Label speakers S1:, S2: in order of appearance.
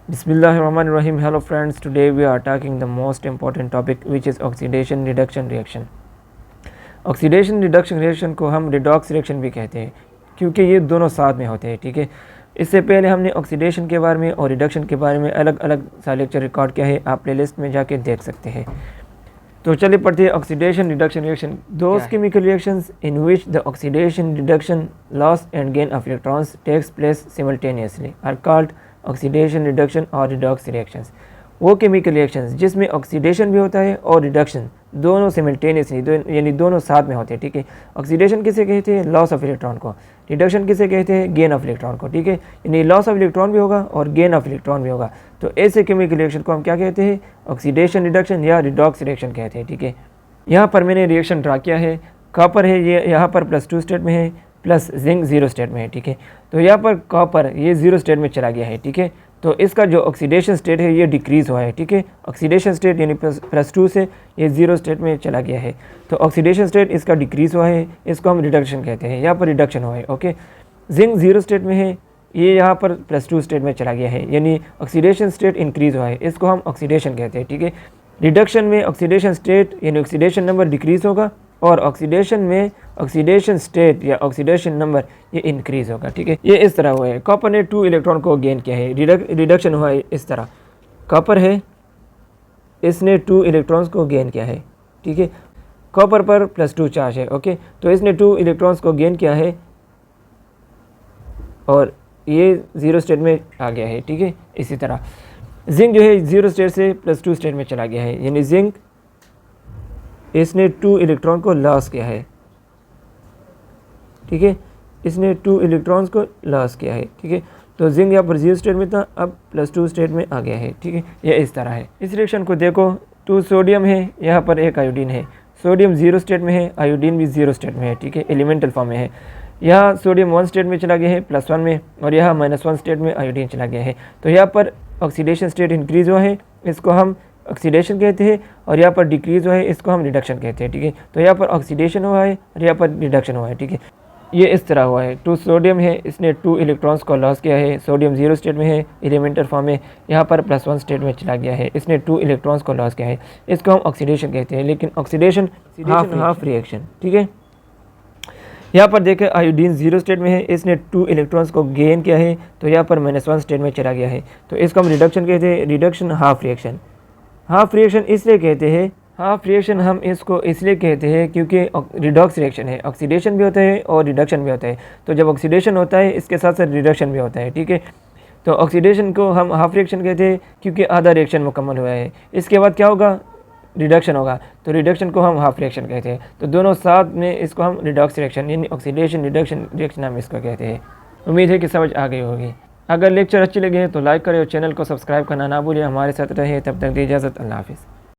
S1: Bismillahirrahmanirrahim. Hello friends, today we are talking the most important topic which is oxidation reduction reaction. Oxidation reduction reaction को हम redox reaction भी कहते हैं क्योंकि ये दोनों साथ में होते हैं। ठीक है, इससे पहले हमने ऑक्सीडेशन के बारे में और रिडक्शन के बारे में अलग अलग सा लेक्चर रिकॉर्ड किया है, आप प्लेलिस्ट में जाके देख सकते हैं। तो चलिए पढ़ते हैं oxidation reduction reaction. Those chemical reactions in which the oxidation reduction loss and gain of electrons takes place simultaneously are called oxidation reduction और रिडॉक्स रिएक्शंस। वो केमिकल रिएक्शंस जिसमें ऑक्सीडेशन भी होता है और रिडक्शन दोनों सिमल्टेनियसली यानी दोनों साथ में होते हैं। ठीक है, ऑक्सीडेशन किसे कहते हैं? लॉस ऑफ इलेक्ट्रॉन को। रिडक्शन किसे कहते हैं? गेन ऑफ इलेक्ट्रॉन को। ठीक है, यानी लॉस ऑफ इलेक्ट्रॉन भी होगा और गेन ऑफ इलेक्ट्रॉन भी होगा। तो ऐसे केमिकल रिएक्शन को हम क्या कहते हैं? ऑक्सीडेशन रिडक्शन या रिडॉक्स रिएक्शन कहते हैं। ठीक है, यहाँ पर मैंने रिएक्शन ड्रा किया है। कॉपर है ये यहाँ पर +2 स्टेट में है, प्लस जिंक 0 स्टेट में है। ठीक है, तो यहाँ पर कॉपर ये 0 स्टेट में चला गया है। ठीक है, तो इसका जो ऑक्सीडेशन स्टेट है ये डिक्रीज़ हुआ है। ठीक है, ऑक्सीडेशन स्टेट यानी +2 से ये 0 स्टेट में चला गया है, तो ऑक्सीडेशन स्टेट इसका डिक्रीज़ हुआ है, इसको हम रिडक्शन कहते हैं। यहाँ पर रिडक्शन हुआ है। ओके, जिंक 0 स्टेट में है, ये यहाँ पर +2 स्टेट में चला गया है, यानी ऑक्सीडेशन स्टेट इंक्रीज़ हुआ है, इसको हम ऑक्सीडेशन कहते हैं। ठीक है, रिडक्शन में ऑक्सीडेशन स्टेट यानी ऑक्सीडेशन नंबर डिक्रीज़ होगा और ऑक्सीडेशन में ऑक्सीडेशन स्टेट या ऑक्सीडेशन नंबर ये इंक्रीज़ होगा। ठीक है, ये इस तरह हुआ है। कॉपर ने 2 इलेक्ट्रॉन को गेन किया है, रिडक्शन हुआ है इस तरह। कॉपर है, इसने 2 इलेक्ट्रॉन्स को गेन किया है। ठीक है, कॉपर पर +2 चार्ज है। ओके, तो इसने 2 इलेक्ट्रॉन्स को गेन किया है और ये 0 स्टेट में आ गया है। ठीक है, इसी तरह जिंक जो है 0 स्टेट से +2 स्टेट में चला गया है, यानी जिंक इसने 2 इलेक्ट्रॉन को लॉस किया है। ठीक है, इसने 2 इलेक्ट्रॉन्स को लॉस किया है। ठीक है, तो जिंक यहाँ पर 0 स्टेट में था, अब +2 स्टेट में आ गया है। ठीक है, ये इस तरह है। इस रिएक्शन को देखो, 2 सोडियम है, यहाँ पर 1 आयोडीन है। सोडियम 0 स्टेट में है, आयोडीन भी 0 स्टेट में है। ठीक है, एलिमेंटल फॉर्म में है। यहाँ सोडियम 1 स्टेट में चला गया है +1 में, और यहाँ -1 स्टेट में आयोडीन चला गया है। तो यहाँ पर ऑक्सीडेशन स्टेट इंक्रीज़ हुआ है, इसको हम ऑक्सीडेशन कहते हैं, और यहाँ पर डिक्रीज़ हुआ है, इसको हम रिडक्शन कहते हैं। ठीक है, तो यहाँ पर ऑक्सीडेशन हुआ है और यहाँ पर रिडक्शन हुआ है। ठीक है, ये इस तरह हुआ है। 2 सोडियम है, इसने 2 इलेक्ट्रॉन्स को लॉस किया है। सोडियम 0 स्टेट में है, एलिमेंटल फॉर्म में, यहाँ पर +1 स्टेट में चला गया है, इसने 2 इलेक्ट्रॉन्स को लॉस किया है, इसको हम ऑक्सीडेशन कहते हैं। लेकिन ऑक्सीडेशन हाफ रिएक्शन। ठीक है, यहाँ पर देखें आयोडीन 0 स्टेट में है, इसने 2 इलेक्ट्रॉन्स को गेन किया है, तो यहाँ पर -1 स्टेट में चला गया है, तो इसको हम रिडक्शन कहते हैं। Reduction half reaction. Half reaction इसलिए कहते हैं, हाफ रिएक्शन हम इसको इसलिए कहते हैं क्योंकि रिडॉक्स रिएक्शन है, ऑक्सीडेशन भी होता है और रिडक्शन भी होता है। तो जब ऑक्सीडेशन होता है इसके साथ साथ रिडक्शन भी होता है। ठीक है, तो ऑक्सीडेशन को हम हाफ रिएक्शन कहते हैं क्योंकि आधा रिएक्शन मुकम्मल हुआ है, इसके बाद क्या होगा? रिडक्शन होगा, तो रिडक्शन को हम हाफ रिएक्शन कहते हैं। तो दोनों साथ में इसको हम रिडॉक्स रिएक्शन यानी ऑक्सीडेशन रिडक्शन रिएक्शन हम इसको कहते हैं। उम्मीद है कि समझ आ गई होगी। अगर लेक्चर अच्छी लगे तो लाइक करें और चैनल को सब्सक्राइब करना ना भूलिए। हमारे साथ रहे, तब तक दी इजाज़त। अल्लाह हाफ़िज़।